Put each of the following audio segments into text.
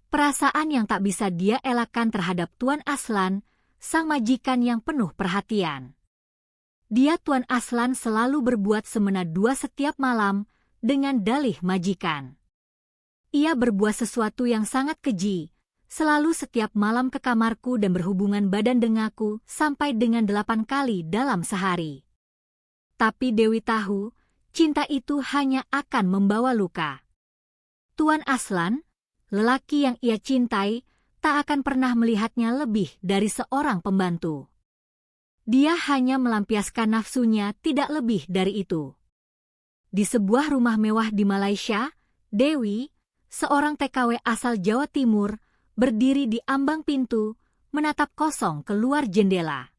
Perasaan yang tak bisa dia elakkan terhadap Tuan Aslan, sang majikan yang penuh perhatian. Tuan Aslan selalu berbuat semena dua setiap malam dengan dalih majikan. Ia berbuat sesuatu yang sangat keji, selalu setiap malam ke kamarku dan berhubungan badan denganku sampai dengan 8 kali dalam sehari. Tapi Dewi tahu, cinta itu hanya akan membawa luka. Tuan Aslan, lelaki yang ia cintai, tak akan pernah melihatnya lebih dari seorang pembantu. Dia hanya melampiaskan nafsunya, tidak lebih dari itu. Di sebuah rumah mewah di Malaysia, Dewi, seorang TKW asal Jawa Timur, berdiri di ambang pintu, menatap kosong keluar jendela.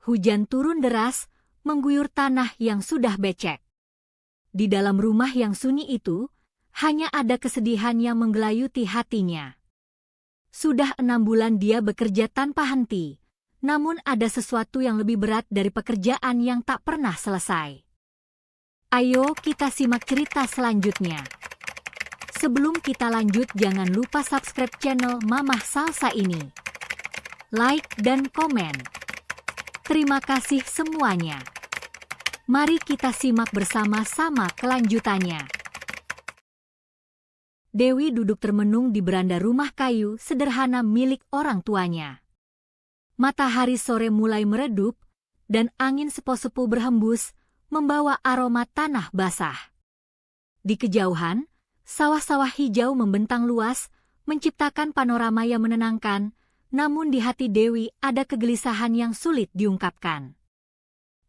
Hujan turun deras, mengguyur tanah yang sudah becek. Di dalam rumah yang sunyi itu, hanya ada kesedihan yang menggelayuti hatinya. Sudah 6 bulan dia bekerja tanpa henti, namun ada sesuatu yang lebih berat dari pekerjaan yang tak pernah selesai. Ayo kita simak cerita selanjutnya. Sebelum kita lanjut, jangan lupa subscribe channel Mamah Salsa ini. Like dan komen. Terima kasih semuanya. Mari kita simak bersama-sama kelanjutannya. Dewi duduk termenung di beranda rumah kayu sederhana milik orang tuanya. Matahari sore mulai meredup, dan angin sepo-sepo berhembus, membawa aroma tanah basah. Di kejauhan, sawah-sawah hijau membentang luas, menciptakan panorama yang menenangkan, namun di hati Dewi ada kegelisahan yang sulit diungkapkan.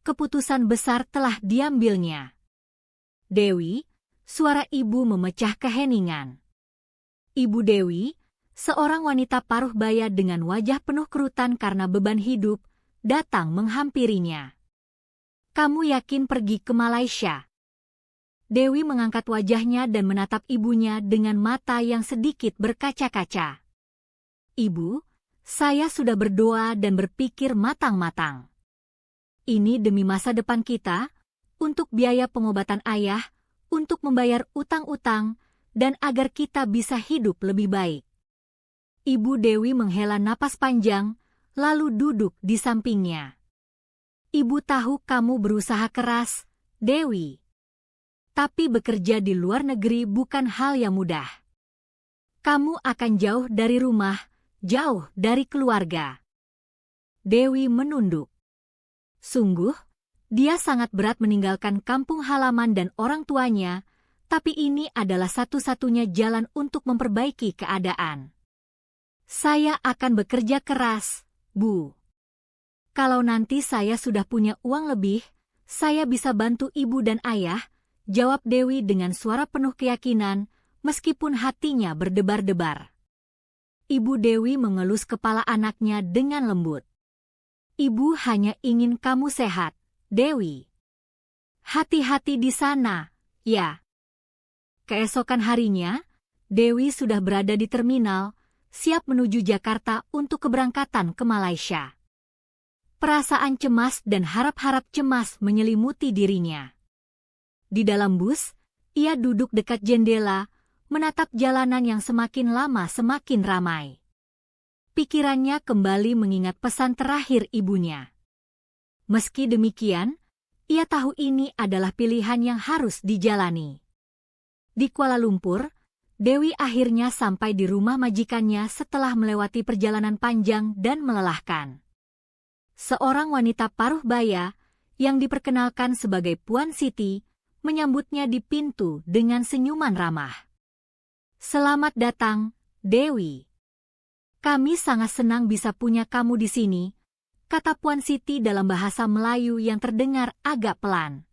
Keputusan besar telah diambilnya. Dewi, suara ibu memecah keheningan. Ibu Dewi, seorang wanita paruh baya dengan wajah penuh kerutan karena beban hidup, datang menghampirinya. Kamu yakin pergi ke Malaysia? Dewi mengangkat wajahnya dan menatap ibunya dengan mata yang sedikit berkaca-kaca. Ibu, saya sudah berdoa dan berpikir matang-matang. Ini demi masa depan kita, untuk biaya pengobatan ayah, untuk membayar utang-utang, dan agar kita bisa hidup lebih baik. Ibu Dewi menghela napas panjang, lalu duduk di sampingnya. Ibu tahu kamu berusaha keras, Dewi. Tapi bekerja di luar negeri bukan hal yang mudah. Kamu akan jauh dari rumah, jauh dari keluarga. Dewi menunduk. Sungguh, dia sangat berat meninggalkan kampung halaman dan orang tuanya, tapi ini adalah satu-satunya jalan untuk memperbaiki keadaan. Saya akan bekerja keras, Bu. Kalau nanti saya sudah punya uang lebih, saya bisa bantu ibu dan ayah, jawab Dewi dengan suara penuh keyakinan, meskipun hatinya berdebar-debar. Ibu Dewi mengelus kepala anaknya dengan lembut. Ibu hanya ingin kamu sehat, Dewi. Hati-hati di sana, ya. Keesokan harinya, Dewi sudah berada di terminal, siap menuju Jakarta untuk keberangkatan ke Malaysia. Perasaan cemas dan harap-harap cemas menyelimuti dirinya. Di dalam bus, ia duduk dekat jendela, menatap jalanan yang semakin lama semakin ramai. Pikirannya kembali mengingat pesan terakhir ibunya. Meski demikian, ia tahu ini adalah pilihan yang harus dijalani. Di Kuala Lumpur, Dewi akhirnya sampai di rumah majikannya setelah melewati perjalanan panjang dan melelahkan. Seorang wanita paruh baya, yang diperkenalkan sebagai Puan Siti, menyambutnya di pintu dengan senyuman ramah. Selamat datang, Dewi. Kami sangat senang bisa punya kamu di sini, kata Puan Siti dalam bahasa Melayu yang terdengar agak pelan.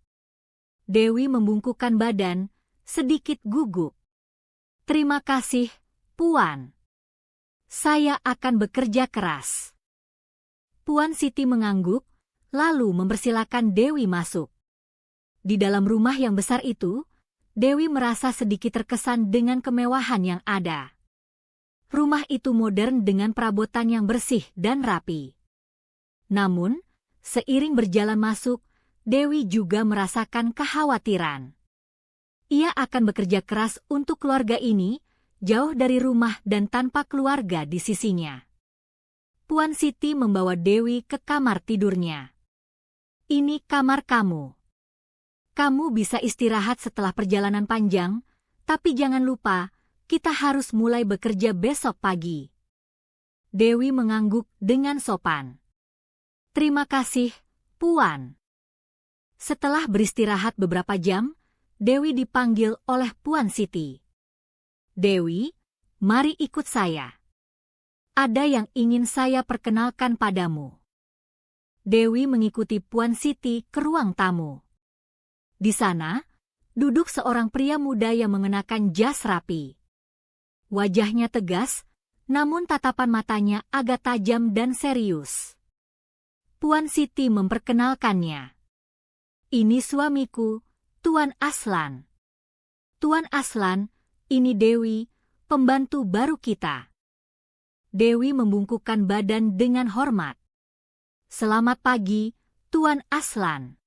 Dewi membungkukkan badan, sedikit gugup. Terima kasih, Puan. Saya akan bekerja keras. Puan Siti mengangguk, lalu mempersilakan Dewi masuk. Di dalam rumah yang besar itu, Dewi merasa sedikit terkesan dengan kemewahan yang ada. Rumah itu modern dengan perabotan yang bersih dan rapi. Namun, seiring berjalan masuk, Dewi juga merasakan kekhawatiran. Ia akan bekerja keras untuk keluarga ini, jauh dari rumah dan tanpa keluarga di sisinya. Puan Siti membawa Dewi ke kamar tidurnya. "Ini kamar kamu. Kamu bisa istirahat setelah perjalanan panjang, tapi jangan lupa, kita harus mulai bekerja besok pagi." Dewi mengangguk dengan sopan. "Terima kasih, Puan." Setelah beristirahat beberapa jam, Dewi dipanggil oleh Puan Siti. "Dewi, mari ikut saya. Ada yang ingin saya perkenalkan padamu." Dewi mengikuti Puan Siti ke ruang tamu. Di sana, duduk seorang pria muda yang mengenakan jas rapi. Wajahnya tegas, namun tatapan matanya agak tajam dan serius. Puan Siti memperkenalkannya. "Ini suamiku, Tuan Aslan. Tuan Aslan, ini Dewi, pembantu baru kita." Dewi membungkukkan badan dengan hormat. "Selamat pagi, Tuan Aslan."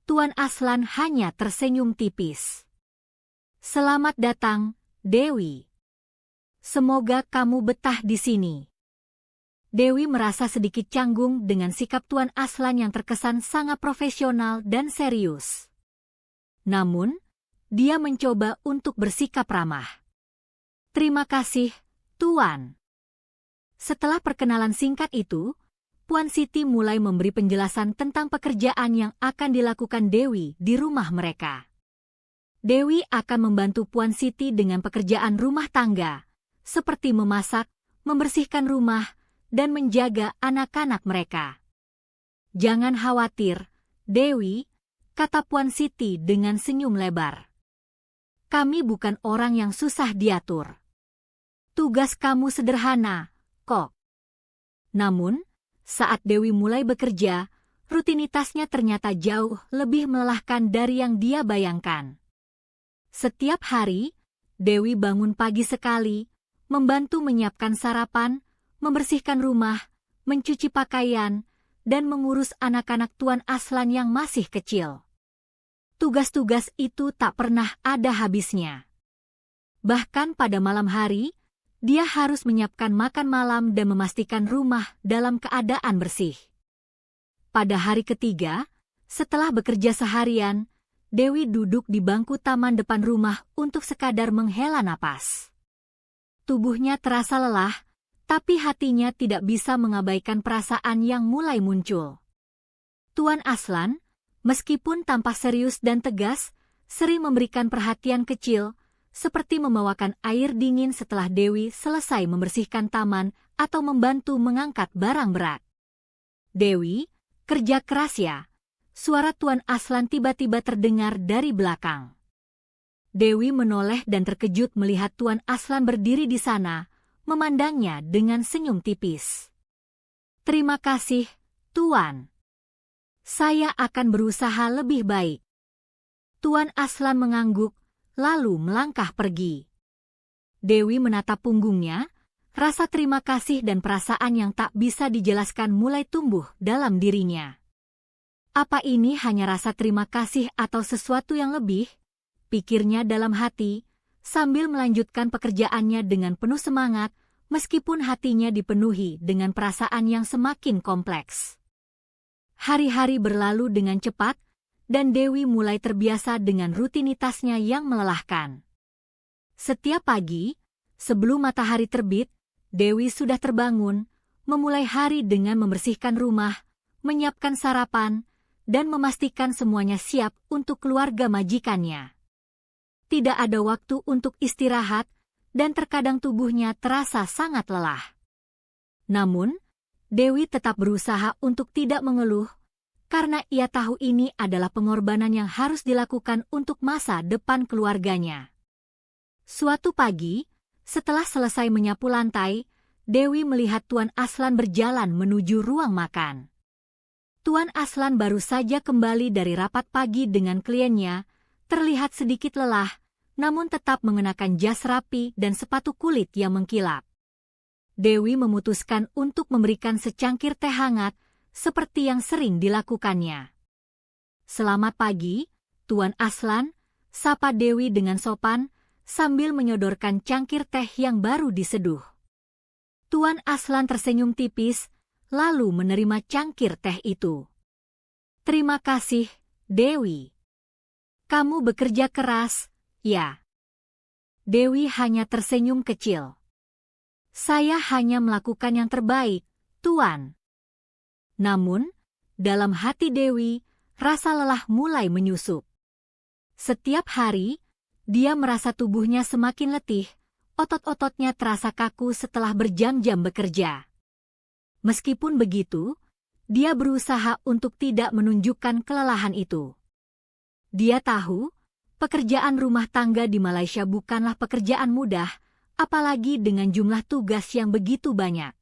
Tuan Aslan hanya tersenyum tipis. "Selamat datang, Dewi. Semoga kamu betah di sini." Dewi merasa sedikit canggung dengan sikap Tuan Aslan yang terkesan sangat profesional dan serius. Namun, dia mencoba untuk bersikap ramah. "Terima kasih, Tuan." Setelah perkenalan singkat itu, Puan Siti mulai memberi penjelasan tentang pekerjaan yang akan dilakukan Dewi di rumah mereka. Dewi akan membantu Puan Siti dengan pekerjaan rumah tangga, seperti memasak, membersihkan rumah, dan menjaga anak-anak mereka. "Jangan khawatir, Dewi," kata Puan Siti dengan senyum lebar. "Kami bukan orang yang susah diatur. Tugas kamu sederhana, kok." Namun, saat Dewi mulai bekerja, rutinitasnya ternyata jauh lebih melelahkan dari yang dia bayangkan. Setiap hari, Dewi bangun pagi sekali, membantu menyiapkan sarapan, membersihkan rumah, mencuci pakaian, dan mengurus anak-anak Tuan Aslan yang masih kecil. Tugas-tugas itu tak pernah ada habisnya. Bahkan pada malam hari, dia harus menyiapkan makan malam dan memastikan rumah dalam keadaan bersih. Pada hari ketiga, setelah bekerja seharian, Dewi duduk di bangku taman depan rumah untuk sekadar menghela napas. Tubuhnya terasa lelah, tapi hatinya tidak bisa mengabaikan perasaan yang mulai muncul. Tuan Aslan, meskipun tampak serius dan tegas, sering memberikan perhatian kecil, seperti membawakan air dingin setelah Dewi selesai membersihkan taman atau membantu mengangkat barang berat. "Dewi, kerja keras ya," suara Tuan Aslan tiba-tiba terdengar dari belakang. Dewi menoleh dan terkejut melihat Tuan Aslan berdiri di sana, memandangnya dengan senyum tipis. "Terima kasih, Tuan. Saya akan berusaha lebih baik." Tuan Aslan mengangguk, lalu melangkah pergi. Dewi menatap punggungnya, rasa terima kasih dan perasaan yang tak bisa dijelaskan mulai tumbuh dalam dirinya. Apa ini hanya rasa terima kasih atau sesuatu yang lebih? Pikirnya dalam hati, sambil melanjutkan pekerjaannya dengan penuh semangat, meskipun hatinya dipenuhi dengan perasaan yang semakin kompleks. Hari-hari berlalu dengan cepat, dan Dewi mulai terbiasa dengan rutinitasnya yang melelahkan. Setiap pagi, sebelum matahari terbit, Dewi sudah terbangun, memulai hari dengan membersihkan rumah, menyiapkan sarapan, dan memastikan semuanya siap untuk keluarga majikannya. Tidak ada waktu untuk istirahat, dan terkadang tubuhnya terasa sangat lelah. Namun, Dewi tetap berusaha untuk tidak mengeluh, karena ia tahu ini adalah pengorbanan yang harus dilakukan untuk masa depan keluarganya. Suatu pagi, setelah selesai menyapu lantai, Dewi melihat Tuan Aslan berjalan menuju ruang makan. Tuan Aslan baru saja kembali dari rapat pagi dengan kliennya, terlihat sedikit lelah, namun tetap mengenakan jas rapi dan sepatu kulit yang mengkilap. Dewi memutuskan untuk memberikan secangkir teh hangat, seperti yang sering dilakukannya. "Selamat pagi, Tuan Aslan," sapa Dewi dengan sopan, sambil menyodorkan cangkir teh yang baru diseduh. Tuan Aslan tersenyum tipis, lalu menerima cangkir teh itu. "Terima kasih, Dewi. Kamu bekerja keras, ya?" Dewi hanya tersenyum kecil. "Saya hanya melakukan yang terbaik, Tuan." Namun, dalam hati Dewi, rasa lelah mulai menyusup. Setiap hari, dia merasa tubuhnya semakin letih, otot-ototnya terasa kaku setelah berjam-jam bekerja. Meskipun begitu, dia berusaha untuk tidak menunjukkan kelelahan itu. Dia tahu, pekerjaan rumah tangga di Malaysia bukanlah pekerjaan mudah, apalagi dengan jumlah tugas yang begitu banyak.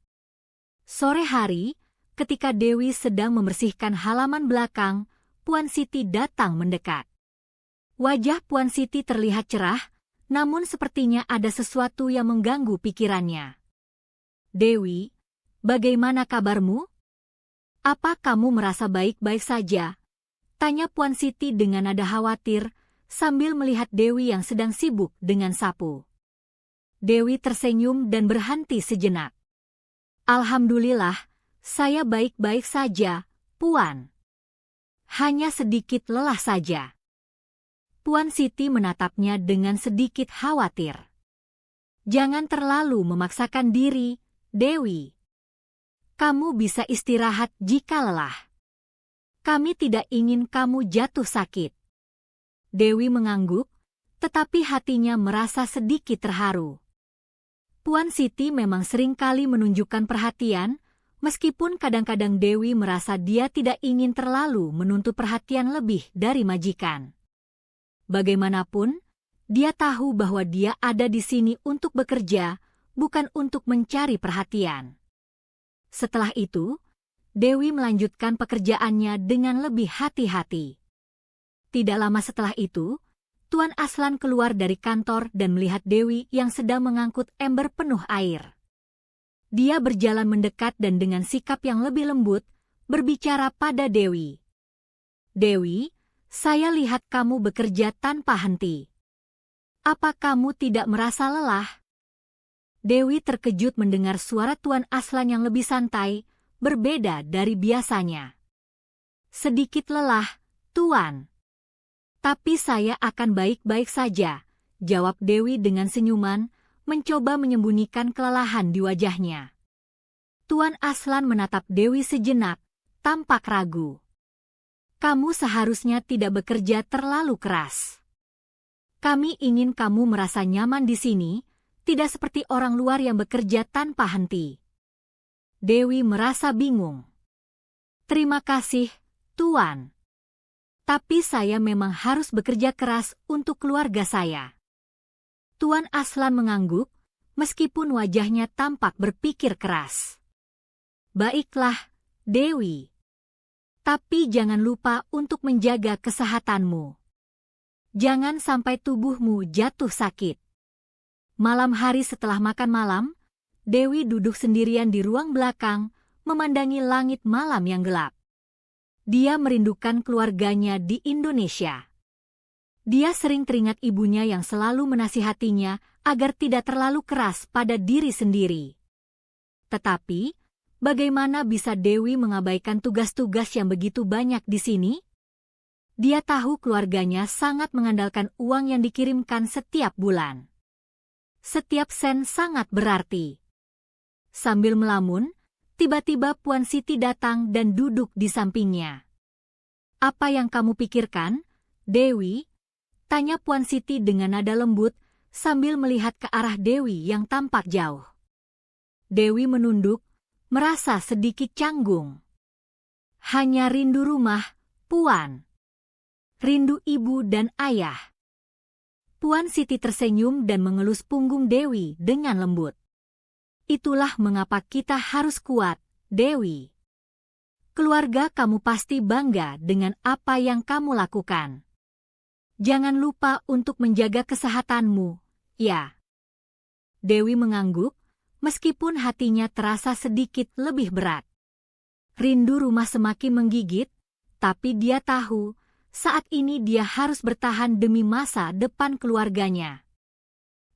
Sore hari, ketika Dewi sedang membersihkan halaman belakang, Puan Siti datang mendekat. Wajah Puan Siti terlihat cerah, namun sepertinya ada sesuatu yang mengganggu pikirannya. "Dewi, bagaimana kabarmu? Apa kamu merasa baik-baik saja?" tanya Puan Siti dengan nada khawatir, sambil melihat Dewi yang sedang sibuk dengan sapu. Dewi tersenyum dan berhenti sejenak. "Alhamdulillah, saya baik-baik saja, Puan. Hanya sedikit lelah saja." Puan Siti menatapnya dengan sedikit khawatir. "Jangan terlalu memaksakan diri, Dewi. Kamu bisa istirahat jika lelah. Kami tidak ingin kamu jatuh sakit." Dewi mengangguk, tetapi hatinya merasa sedikit terharu. Puan Siti memang sering kali menunjukkan perhatian, meskipun kadang-kadang Dewi merasa dia tidak ingin terlalu menuntut perhatian lebih dari majikan. Bagaimanapun, dia tahu bahwa dia ada di sini untuk bekerja, bukan untuk mencari perhatian. Setelah itu, Dewi melanjutkan pekerjaannya dengan lebih hati-hati. Tidak lama setelah itu, Tuan Aslan keluar dari kantor dan melihat Dewi yang sedang mengangkut ember penuh air. Dia berjalan mendekat dan dengan sikap yang lebih lembut, berbicara pada Dewi. "Dewi, saya lihat kamu bekerja tanpa henti. Apa kamu tidak merasa lelah?" Dewi terkejut mendengar suara Tuan Aslan yang lebih santai, berbeda dari biasanya. "Sedikit lelah, Tuan. Tapi saya akan baik-baik saja," jawab Dewi dengan senyuman, mencoba menyembunyikan kelelahan di wajahnya. Tuan Aslan menatap Dewi sejenak, tampak ragu. "Kamu seharusnya tidak bekerja terlalu keras. Kami ingin kamu merasa nyaman di sini, tidak seperti orang luar yang bekerja tanpa henti." Dewi merasa bingung. "Terima kasih, Tuan. Tapi saya memang harus bekerja keras untuk keluarga saya." Tuan Aslan mengangguk, meskipun wajahnya tampak berpikir keras. "Baiklah, Dewi. Tapi jangan lupa untuk menjaga kesehatanmu. Jangan sampai tubuhmu jatuh sakit." Malam hari setelah makan malam, Dewi duduk sendirian di ruang belakang, memandangi langit malam yang gelap. Dia merindukan keluarganya di Indonesia. Dia sering teringat ibunya yang selalu menasihatinya agar tidak terlalu keras pada diri sendiri. Tetapi, bagaimana bisa Dewi mengabaikan tugas-tugas yang begitu banyak di sini? Dia tahu keluarganya sangat mengandalkan uang yang dikirimkan setiap bulan. Setiap sen sangat berarti. Sambil melamun, tiba-tiba Puan Siti datang dan duduk di sampingnya. "Apa yang kamu pikirkan, Dewi?" tanya Puan Siti dengan nada lembut sambil melihat ke arah Dewi yang tampak jauh. Dewi menunduk, merasa sedikit canggung. "Hanya rindu rumah, Puan. Rindu ibu dan ayah." Puan Siti tersenyum dan mengelus punggung Dewi dengan lembut. "Itulah mengapa kita harus kuat, Dewi. Keluarga kamu pasti bangga dengan apa yang kamu lakukan. Jangan lupa untuk menjaga kesehatanmu, ya." Dewi mengangguk, meskipun hatinya terasa sedikit lebih berat. Rindu rumah semakin menggigit, tapi dia tahu, saat ini dia harus bertahan demi masa depan keluarganya.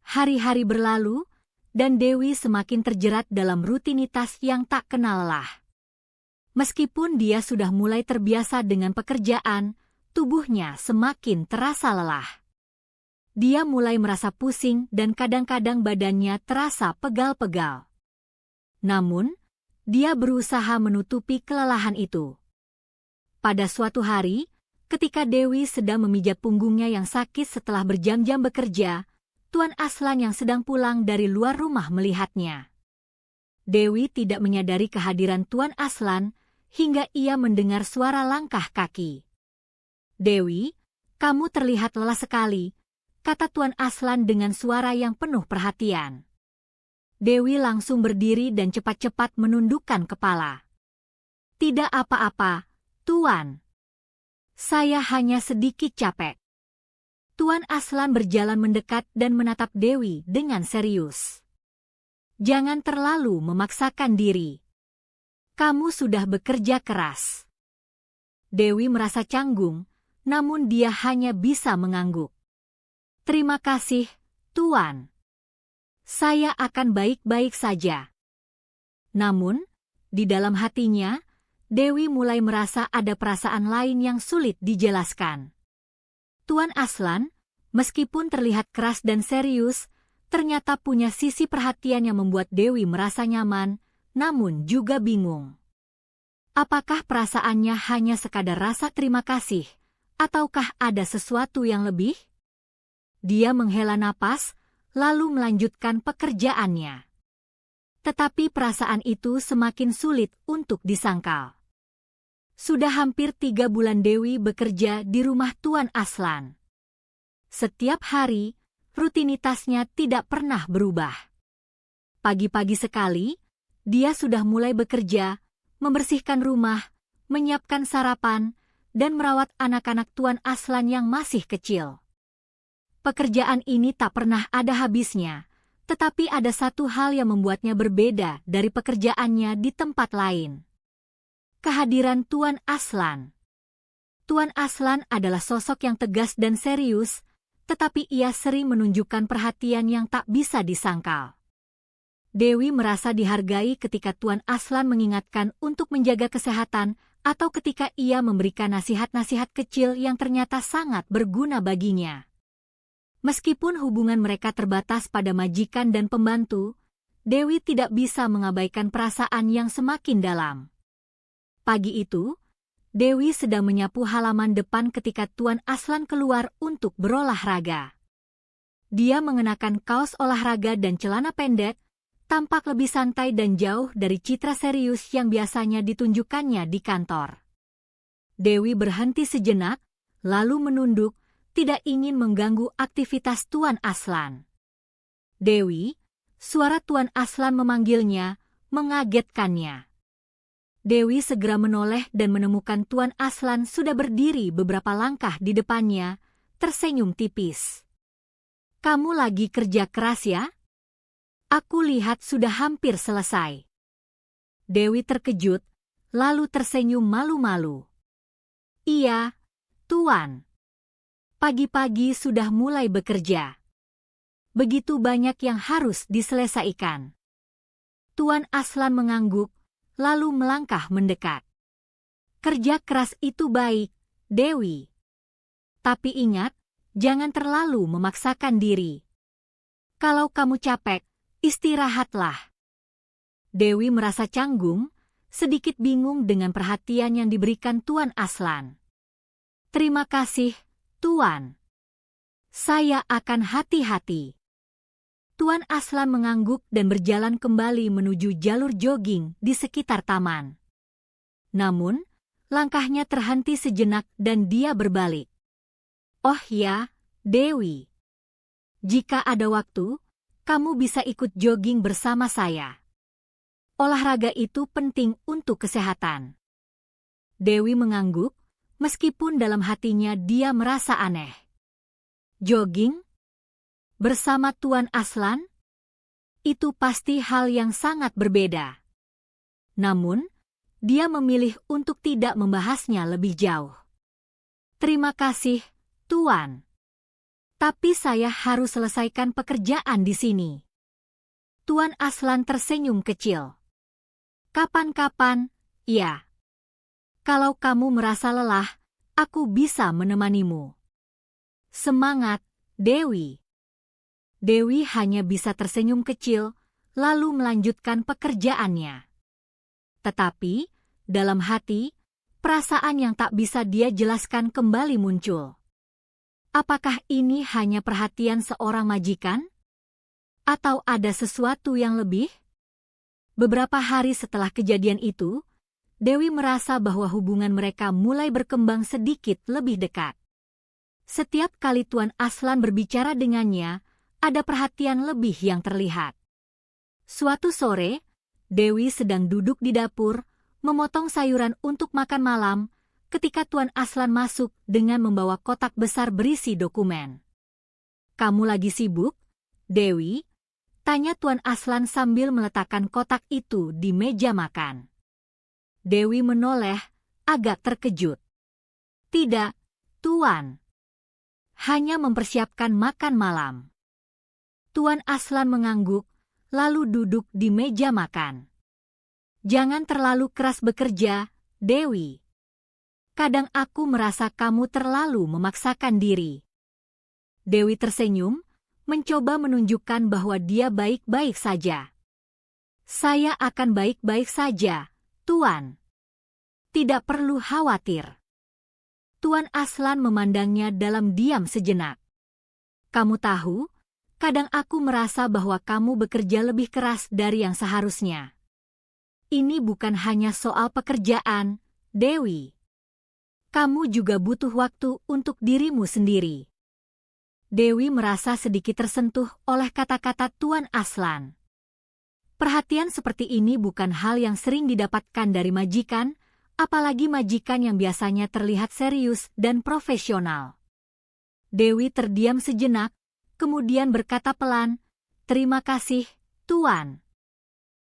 Hari-hari berlalu, dan Dewi semakin terjerat dalam rutinitas yang tak kenal lelah. Meskipun dia sudah mulai terbiasa dengan pekerjaan, tubuhnya semakin terasa lelah. Dia mulai merasa pusing dan kadang-kadang badannya terasa pegal-pegal. Namun, dia berusaha menutupi kelelahan itu. Pada suatu hari, ketika Dewi sedang memijat punggungnya yang sakit setelah berjam-jam bekerja, Tuan Aslan yang sedang pulang dari luar rumah melihatnya. Dewi tidak menyadari kehadiran Tuan Aslan hingga ia mendengar suara langkah kaki. "Dewi, kamu terlihat lelah sekali," kata Tuan Aslan dengan suara yang penuh perhatian. Dewi langsung berdiri dan cepat-cepat menundukkan kepala. "Tidak apa-apa, Tuan. Saya hanya sedikit capek." Tuan Aslan berjalan mendekat dan menatap Dewi dengan serius. "Jangan terlalu memaksakan diri. Kamu sudah bekerja keras." Dewi merasa canggung, namun dia hanya bisa mengangguk. "Terima kasih, Tuan. Saya akan baik-baik saja." Namun, di dalam hatinya, Dewi mulai merasa ada perasaan lain yang sulit dijelaskan. Tuan Aslan, meskipun terlihat keras dan serius, ternyata punya sisi perhatian yang membuat Dewi merasa nyaman, namun juga bingung. Apakah perasaannya hanya sekadar rasa terima kasih, ataukah ada sesuatu yang lebih? Dia menghela napas, lalu melanjutkan pekerjaannya. Tetapi perasaan itu semakin sulit untuk disangkal. Sudah hampir 3 bulan Dewi bekerja di rumah Tuan Aslan. Setiap hari, rutinitasnya tidak pernah berubah. Pagi-pagi sekali, dia sudah mulai bekerja, membersihkan rumah, menyiapkan sarapan, dan merawat anak-anak Tuan Aslan yang masih kecil. Pekerjaan ini tak pernah ada habisnya, tetapi ada satu hal yang membuatnya berbeda dari pekerjaannya di tempat lain. Kehadiran Tuan Aslan. Tuan Aslan adalah sosok yang tegas dan serius, tetapi ia sering menunjukkan perhatian yang tak bisa disangkal. Dewi merasa dihargai ketika Tuan Aslan mengingatkan untuk menjaga kesehatan atau ketika ia memberikan nasihat-nasihat kecil yang ternyata sangat berguna baginya. Meskipun hubungan mereka terbatas pada majikan dan pembantu, Dewi tidak bisa mengabaikan perasaan yang semakin dalam. Pagi itu, Dewi sedang menyapu halaman depan ketika Tuan Aslan keluar untuk berolahraga. Dia mengenakan kaos olahraga dan celana pendek, tampak lebih santai dan jauh dari citra serius yang biasanya ditunjukkannya di kantor. Dewi berhenti sejenak, lalu menunduk, tidak ingin mengganggu aktivitas Tuan Aslan. "Dewi," suara Tuan Aslan memanggilnya, mengagetkannya. Dewi segera menoleh dan menemukan Tuan Aslan sudah berdiri beberapa langkah di depannya, tersenyum tipis. "Kamu lagi kerja keras ya? Aku lihat sudah hampir selesai." Dewi terkejut, lalu tersenyum malu-malu. "Iya, Tuan. Pagi-pagi sudah mulai bekerja. Begitu banyak yang harus diselesaikan." Tuan Aslan mengangguk, lalu melangkah mendekat. "Kerja keras itu baik, Dewi. Tapi ingat, jangan terlalu memaksakan diri. Kalau kamu capek, istirahatlah." Dewi merasa canggung, sedikit bingung dengan perhatian yang diberikan Tuan Aslan. "Terima kasih, Tuan. Saya akan hati-hati." Tuan Aslan mengangguk dan berjalan kembali menuju jalur jogging di sekitar taman. Namun, langkahnya terhenti sejenak dan dia berbalik. "Oh ya, Dewi. Jika ada waktu, kamu bisa ikut jogging bersama saya. Olahraga itu penting untuk kesehatan." Dewi mengangguk, meskipun dalam hatinya dia merasa aneh. Jogging? Bersama Tuan Aslan? Itu pasti hal yang sangat berbeda. Namun, dia memilih untuk tidak membahasnya lebih jauh. "Terima kasih, Tuan. Tapi saya harus selesaikan pekerjaan di sini. Tuan Aslan tersenyum kecil. Kapan-kapan, ya. Kalau kamu merasa lelah, aku bisa menemanimu. Semangat, Dewi. Dewi hanya bisa tersenyum kecil, lalu melanjutkan pekerjaannya. Tetapi, dalam hati, perasaan yang tak bisa dia jelaskan kembali muncul. Apakah ini hanya perhatian seorang majikan? Atau ada sesuatu yang lebih? Beberapa hari setelah kejadian itu, Dewi merasa bahwa hubungan mereka mulai berkembang sedikit lebih dekat. Setiap kali Tuan Aslan berbicara dengannya, ada perhatian lebih yang terlihat. Suatu sore, Dewi sedang duduk di dapur, memotong sayuran untuk makan malam, ketika Tuan Aslan masuk dengan membawa kotak besar berisi dokumen. "Kamu lagi sibuk, Dewi?" tanya Tuan Aslan sambil meletakkan kotak itu di meja makan. Dewi menoleh, agak terkejut. "Tidak, Tuan. Hanya mempersiapkan makan malam." Tuan Aslan mengangguk, lalu duduk di meja makan. "Jangan terlalu keras bekerja, Dewi. Kadang aku merasa kamu terlalu memaksakan diri." Dewi tersenyum, mencoba menunjukkan bahwa dia baik-baik saja. "Saya akan baik-baik saja, Tuan. Tidak perlu khawatir." Tuan Aslan memandangnya dalam diam sejenak. "Kamu tahu, kadang aku merasa bahwa kamu bekerja lebih keras dari yang seharusnya. Ini bukan hanya soal pekerjaan, Dewi. Kamu juga butuh waktu untuk dirimu sendiri." Dewi merasa sedikit tersentuh oleh kata-kata Tuan Aslan. Perhatian seperti ini bukan hal yang sering didapatkan dari majikan, apalagi majikan yang biasanya terlihat serius dan profesional. Dewi terdiam sejenak, kemudian berkata pelan, "Terima kasih, Tuan.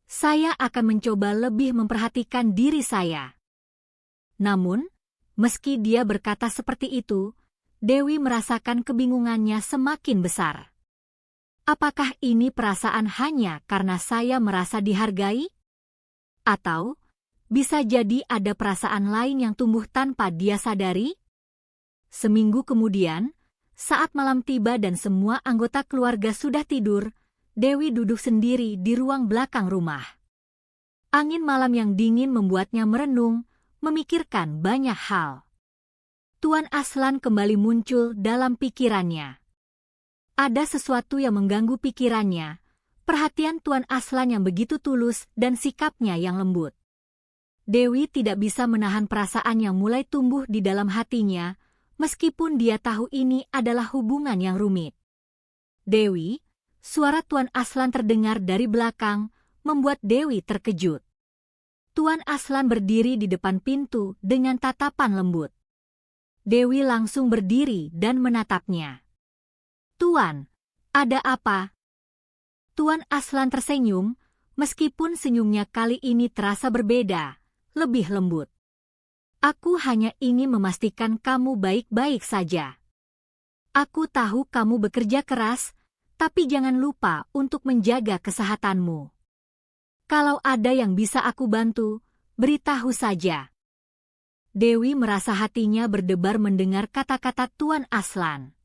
Saya akan mencoba lebih memperhatikan diri saya." Namun, meski dia berkata seperti itu, Dewi merasakan kebingungannya semakin besar. Apakah ini perasaan hanya karena saya merasa dihargai? Atau, bisa jadi ada perasaan lain yang tumbuh tanpa dia sadari? Seminggu kemudian, saat malam tiba dan semua anggota keluarga sudah tidur, Dewi duduk sendiri di ruang belakang rumah. Angin malam yang dingin membuatnya merenung, memikirkan banyak hal. Tuan Aslan kembali muncul dalam pikirannya. Ada sesuatu yang mengganggu pikirannya, perhatian Tuan Aslan yang begitu tulus dan sikapnya yang lembut. Dewi tidak bisa menahan perasaan yang mulai tumbuh di dalam hatinya, meskipun dia tahu ini adalah hubungan yang rumit. "Dewi," suara Tuan Aslan terdengar dari belakang, membuat Dewi terkejut. Tuan Aslan berdiri di depan pintu dengan tatapan lembut. Dewi langsung berdiri dan menatapnya. "Tuan, ada apa?" Tuan Aslan tersenyum, meskipun senyumnya kali ini terasa berbeda, lebih lembut. "Aku hanya ingin memastikan kamu baik-baik saja. Aku tahu kamu bekerja keras, tapi jangan lupa untuk menjaga kesehatanmu. Kalau ada yang bisa aku bantu, beritahu saja." Dewi merasa hatinya berdebar mendengar kata-kata Tuan Aslan.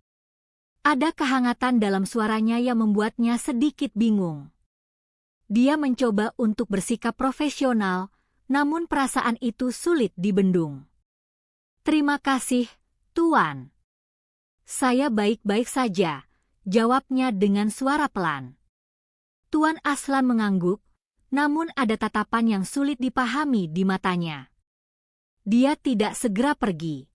Ada kehangatan dalam suaranya yang membuatnya sedikit bingung. Dia mencoba untuk bersikap profesional, namun perasaan itu sulit dibendung. "Terima kasih, Tuan. Saya baik-baik saja," jawabnya dengan suara pelan. Tuan Aslan mengangguk, namun ada tatapan yang sulit dipahami di matanya. Dia tidak segera pergi.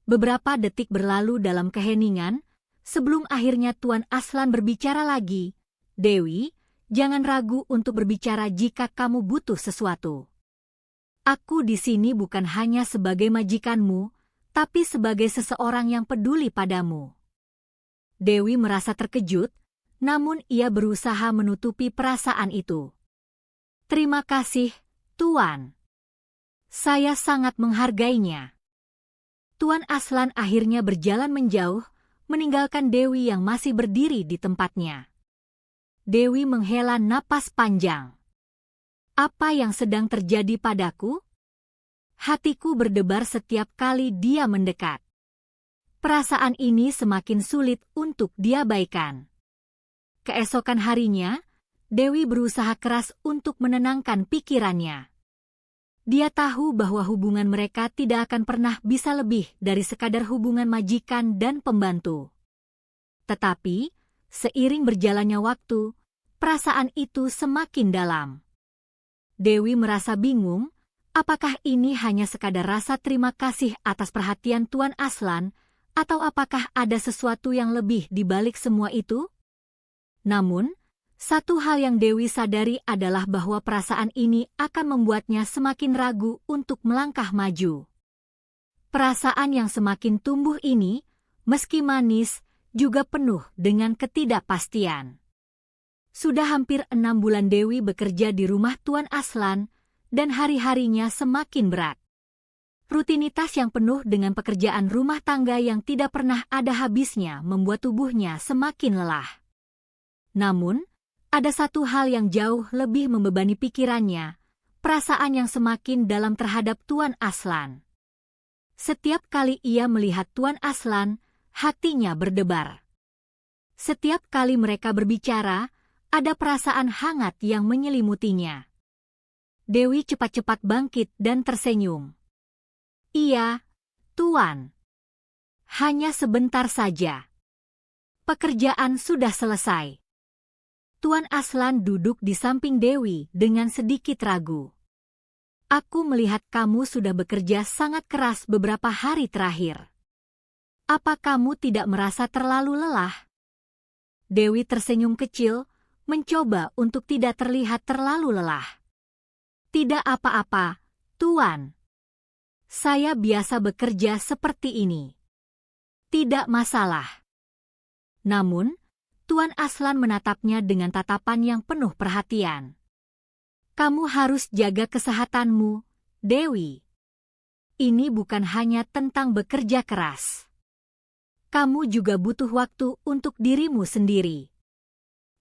Beberapa detik berlalu dalam keheningan, sebelum akhirnya Tuan Aslan berbicara lagi. "Dewi, jangan ragu untuk berbicara jika kamu butuh sesuatu. Aku di sini bukan hanya sebagai majikanmu, tapi sebagai seseorang yang peduli padamu." Dewi merasa terkejut, namun ia berusaha menutupi perasaan itu. "Terima kasih, Tuan. Saya sangat menghargainya." Tuan Aslan akhirnya berjalan menjauh, meninggalkan Dewi yang masih berdiri di tempatnya. Dewi menghela napas panjang. Apa yang sedang terjadi padaku? Hatiku berdebar setiap kali dia mendekat. Perasaan ini semakin sulit untuk diabaikan. Keesokan harinya, Dewi berusaha keras untuk menenangkan pikirannya. Dia tahu bahwa hubungan mereka tidak akan pernah bisa lebih dari sekadar hubungan majikan dan pembantu. Tetapi, seiring berjalannya waktu, perasaan itu semakin dalam. Dewi merasa bingung, apakah ini hanya sekadar rasa terima kasih atas perhatian Tuan Aslan, atau apakah ada sesuatu yang lebih di balik semua itu? Namun, satu hal yang Dewi sadari adalah bahwa perasaan ini akan membuatnya semakin ragu untuk melangkah maju. Perasaan yang semakin tumbuh ini, meski manis, juga penuh dengan ketidakpastian. Sudah hampir 6 bulan Dewi bekerja di rumah Tuan Aslan, dan hari-harinya semakin berat. Rutinitas yang penuh dengan pekerjaan rumah tangga yang tidak pernah ada habisnya membuat tubuhnya semakin lelah. Namun, ada satu hal yang jauh lebih membebani pikirannya, perasaan yang semakin dalam terhadap Tuan Aslan. Setiap kali ia melihat Tuan Aslan, hatinya berdebar. Setiap kali mereka berbicara, ada perasaan hangat yang menyelimutinya. Dewi cepat-cepat bangkit dan tersenyum. Iya, Tuan. Hanya sebentar saja. Pekerjaan sudah selesai. Tuan Aslan duduk di samping Dewi dengan sedikit ragu. Aku melihat kamu sudah bekerja sangat keras beberapa hari terakhir. Apa kamu tidak merasa terlalu lelah? Dewi tersenyum kecil, mencoba untuk tidak terlihat terlalu lelah. Tidak apa-apa, Tuan. Saya biasa bekerja seperti ini. Tidak masalah. Namun, Tuan Aslan menatapnya dengan tatapan yang penuh perhatian. Kamu harus jaga kesehatanmu, Dewi. Ini bukan hanya tentang bekerja keras. Kamu juga butuh waktu untuk dirimu sendiri.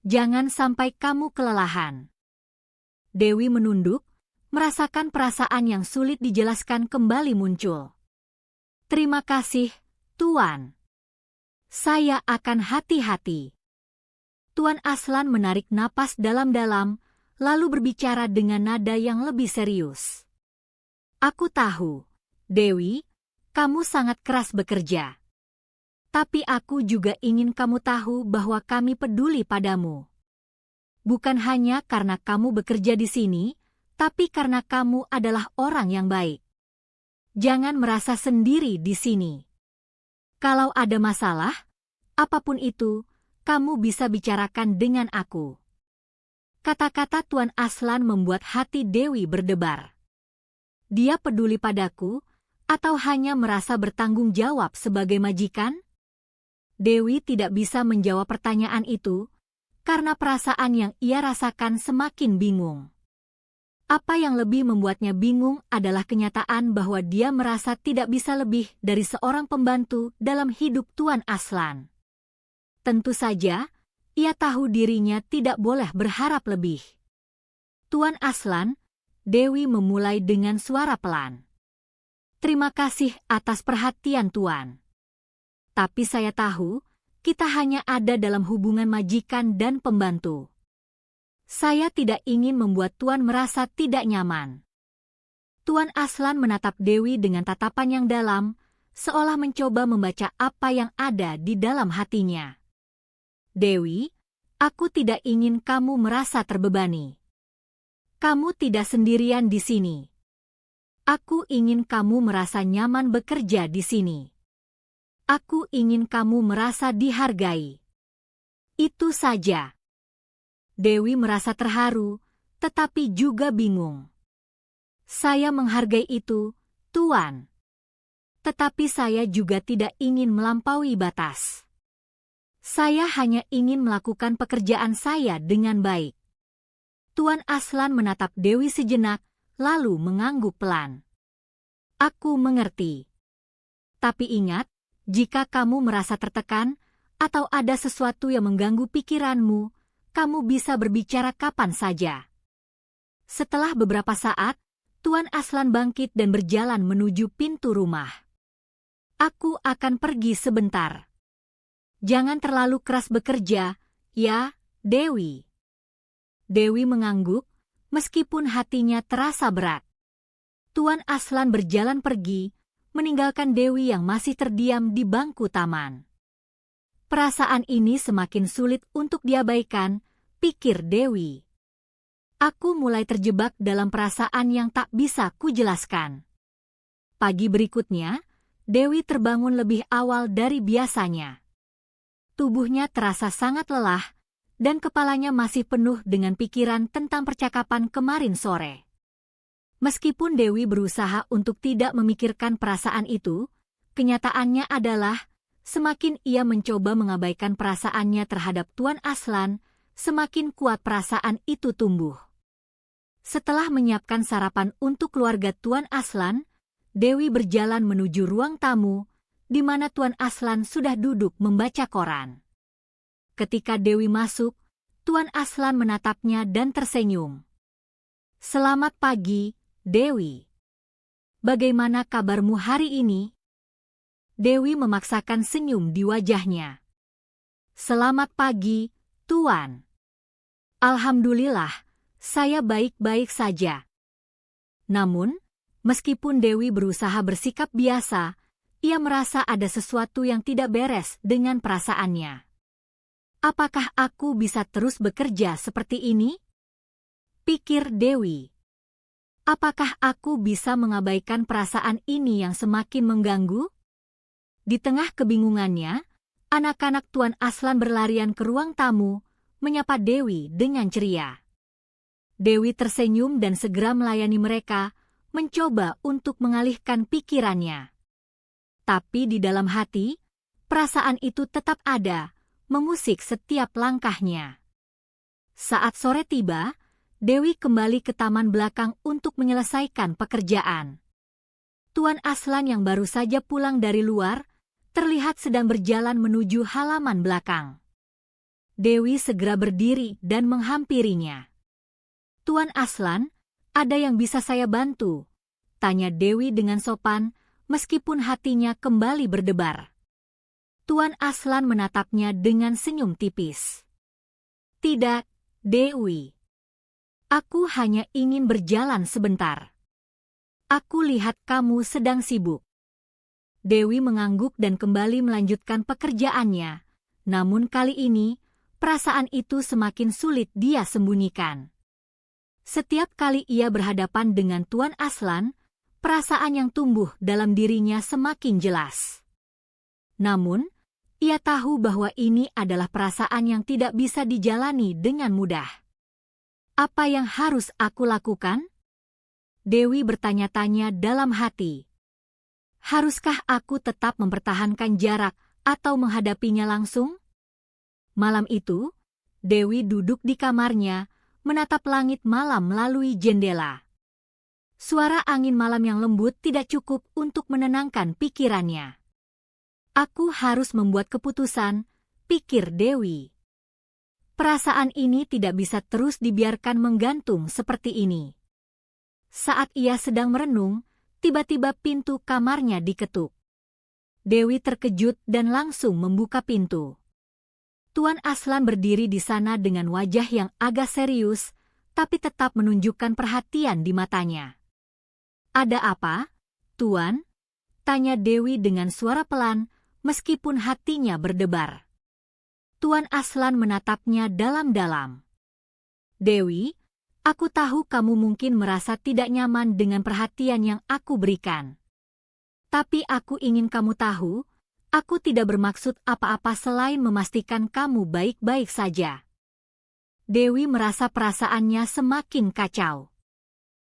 Jangan sampai kamu kelelahan. Dewi menunduk, merasakan perasaan yang sulit dijelaskan kembali muncul. Terima kasih, Tuan. Saya akan hati-hati. Tuan Aslan menarik napas dalam-dalam, lalu berbicara dengan nada yang lebih serius. Aku tahu, Dewi, kamu sangat keras bekerja. Tapi aku juga ingin kamu tahu bahwa kami peduli padamu. Bukan hanya karena kamu bekerja di sini, tapi karena kamu adalah orang yang baik. Jangan merasa sendiri di sini. Kalau ada masalah, apapun itu, kamu bisa bicarakan dengan aku. Kata-kata Tuan Aslan membuat hati Dewi berdebar. Dia peduli padaku, atau hanya merasa bertanggung jawab sebagai majikan? Dewi tidak bisa menjawab pertanyaan itu, karena perasaan yang ia rasakan semakin bingung. Apa yang lebih membuatnya bingung adalah kenyataan bahwa dia merasa tidak bisa lebih dari seorang pembantu dalam hidup Tuan Aslan. Tentu saja, ia tahu dirinya tidak boleh berharap lebih. Tuan Aslan, Dewi memulai dengan suara pelan. Terima kasih atas perhatian Tuan. Tapi saya tahu, kita hanya ada dalam hubungan majikan dan pembantu. Saya tidak ingin membuat Tuan merasa tidak nyaman. Tuan Aslan menatap Dewi dengan tatapan yang dalam, seolah mencoba membaca apa yang ada di dalam hatinya. Dewi, aku tidak ingin kamu merasa terbebani. Kamu tidak sendirian di sini. Aku ingin kamu merasa nyaman bekerja di sini. Aku ingin kamu merasa dihargai. Itu saja. Dewi merasa terharu, tetapi juga bingung. Saya menghargai itu, Tuan. Tetapi saya juga tidak ingin melampaui batas. Saya hanya ingin melakukan pekerjaan saya dengan baik. Tuan Aslan menatap Dewi sejenak, lalu mengangguk pelan. Aku mengerti. Tapi ingat, Jika kamu merasa tertekan atau ada sesuatu yang mengganggu pikiranmu, kamu bisa berbicara kapan saja. Setelah beberapa saat, Tuan Aslan bangkit dan berjalan menuju pintu rumah. Aku akan pergi sebentar. Jangan terlalu keras bekerja, ya, Dewi. Dewi mengangguk, meskipun hatinya terasa berat. Tuan Aslan berjalan pergi, meninggalkan Dewi yang masih terdiam di bangku taman. Perasaan ini semakin sulit untuk diabaikan, pikir Dewi. Aku mulai terjebak dalam perasaan yang tak bisa kujelaskan. Pagi berikutnya, Dewi terbangun lebih awal dari biasanya. Tubuhnya terasa sangat lelah, dan kepalanya masih penuh dengan pikiran tentang percakapan kemarin sore. Meskipun Dewi berusaha untuk tidak memikirkan perasaan itu, kenyataannya adalah semakin ia mencoba mengabaikan perasaannya terhadap Tuan Aslan, semakin kuat perasaan itu tumbuh. Setelah menyiapkan sarapan untuk keluarga Tuan Aslan, Dewi berjalan menuju ruang tamu, di mana Tuan Aslan sudah duduk membaca koran. Ketika Dewi masuk, Tuan Aslan menatapnya dan tersenyum. "Selamat pagi, Dewi. Bagaimana kabarmu hari ini?" Dewi memaksakan senyum di wajahnya. "Selamat pagi, Tuan. Alhamdulillah, saya baik-baik saja." Namun, meskipun Dewi berusaha bersikap biasa, ia merasa ada sesuatu yang tidak beres dengan perasaannya. "Apakah aku bisa terus bekerja seperti ini?" pikir Dewi. "Apakah aku bisa mengabaikan perasaan ini yang semakin mengganggu?" Di tengah kebingungannya, anak-anak Tuan Aslan berlarian ke ruang tamu, menyapa Dewi dengan ceria. Dewi tersenyum dan segera melayani mereka, mencoba untuk mengalihkan pikirannya. Tapi di dalam hati, perasaan itu tetap ada, mengusik setiap langkahnya. Saat sore tiba, Dewi kembali ke taman belakang untuk menyelesaikan pekerjaan. Tuan Aslan yang baru saja pulang dari luar, terlihat sedang berjalan menuju halaman belakang. Dewi segera berdiri dan menghampirinya. "Tuan Aslan, ada yang bisa saya bantu?" tanya Dewi dengan sopan, meskipun hatinya kembali berdebar. Tuan Aslan menatapnya dengan senyum tipis. "Tidak, Dewi. Aku hanya ingin berjalan sebentar. Aku lihat kamu sedang sibuk." Dewi mengangguk dan kembali melanjutkan pekerjaannya, namun kali ini, perasaan itu semakin sulit dia sembunyikan. Setiap kali ia berhadapan dengan Tuan Aslan, perasaan yang tumbuh dalam dirinya semakin jelas. Namun, ia tahu bahwa ini adalah perasaan yang tidak bisa dijalani dengan mudah. "Apa yang harus aku lakukan?" Dewi bertanya-tanya dalam hati. Haruskah aku tetap mempertahankan jarak atau menghadapinya langsung? Malam itu, Dewi duduk di kamarnya, menatap langit malam melalui jendela. Suara angin malam yang lembut tidak cukup untuk menenangkan pikirannya. "Aku harus membuat keputusan," pikir Dewi. Perasaan ini tidak bisa terus dibiarkan menggantung seperti ini. Saat ia sedang merenung, tiba-tiba pintu kamarnya diketuk. Dewi terkejut dan langsung membuka pintu. Tuan Aslan berdiri di sana dengan wajah yang agak serius, tapi tetap menunjukkan perhatian di matanya. "Ada apa, Tuan?" tanya Dewi dengan suara pelan, meskipun hatinya berdebar. Tuan Aslan menatapnya dalam-dalam. "Dewi, aku tahu kamu mungkin merasa tidak nyaman dengan perhatian yang aku berikan. Tapi aku ingin kamu tahu, aku tidak bermaksud apa-apa selain memastikan kamu baik-baik saja." Dewi merasa perasaannya semakin kacau.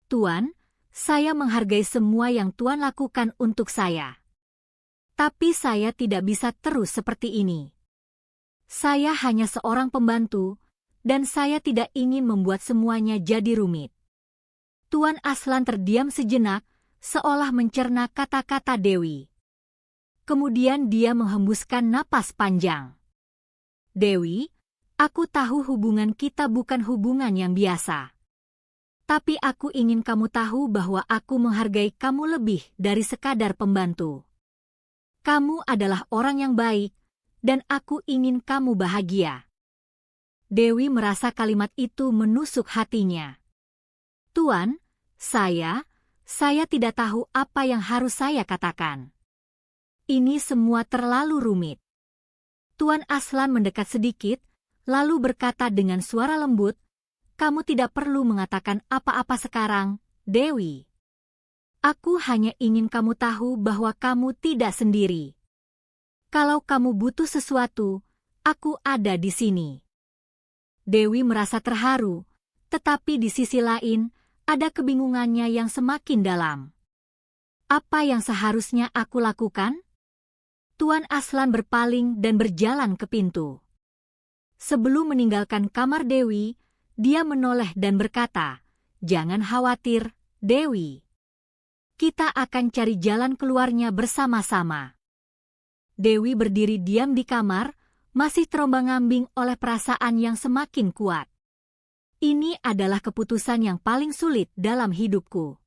"Tuan, saya menghargai semua yang Tuan lakukan untuk saya. Tapi saya tidak bisa terus seperti ini. Saya hanya seorang pembantu, dan saya tidak ingin membuat semuanya jadi rumit." Tuan Aslan terdiam sejenak, seolah mencerna kata-kata Dewi. Kemudian dia menghembuskan napas panjang. Dewi, aku tahu hubungan kita bukan hubungan yang biasa. Tapi aku ingin kamu tahu bahwa aku menghargai kamu lebih dari sekadar pembantu. Kamu adalah orang yang baik, dan aku ingin kamu bahagia. Dewi merasa kalimat itu menusuk hatinya. Tuan, saya tidak tahu apa yang harus saya katakan. Ini semua terlalu rumit. Tuan Aslan mendekat sedikit, lalu berkata dengan suara lembut, kamu tidak perlu mengatakan apa-apa sekarang, Dewi. Aku hanya ingin kamu tahu bahwa kamu tidak sendiri. Kalau kamu butuh sesuatu, aku ada di sini. Dewi merasa terharu, tetapi di sisi lain, ada kebingungannya yang semakin dalam. Apa yang seharusnya aku lakukan? Tuan Aslan berpaling dan berjalan ke pintu. Sebelum meninggalkan kamar Dewi, dia menoleh dan berkata, jangan khawatir, Dewi. Kita akan cari jalan keluarnya bersama-sama. Dewi berdiri diam di kamar, masih terombang-ambing oleh perasaan yang semakin kuat. Ini adalah keputusan yang paling sulit dalam hidupku.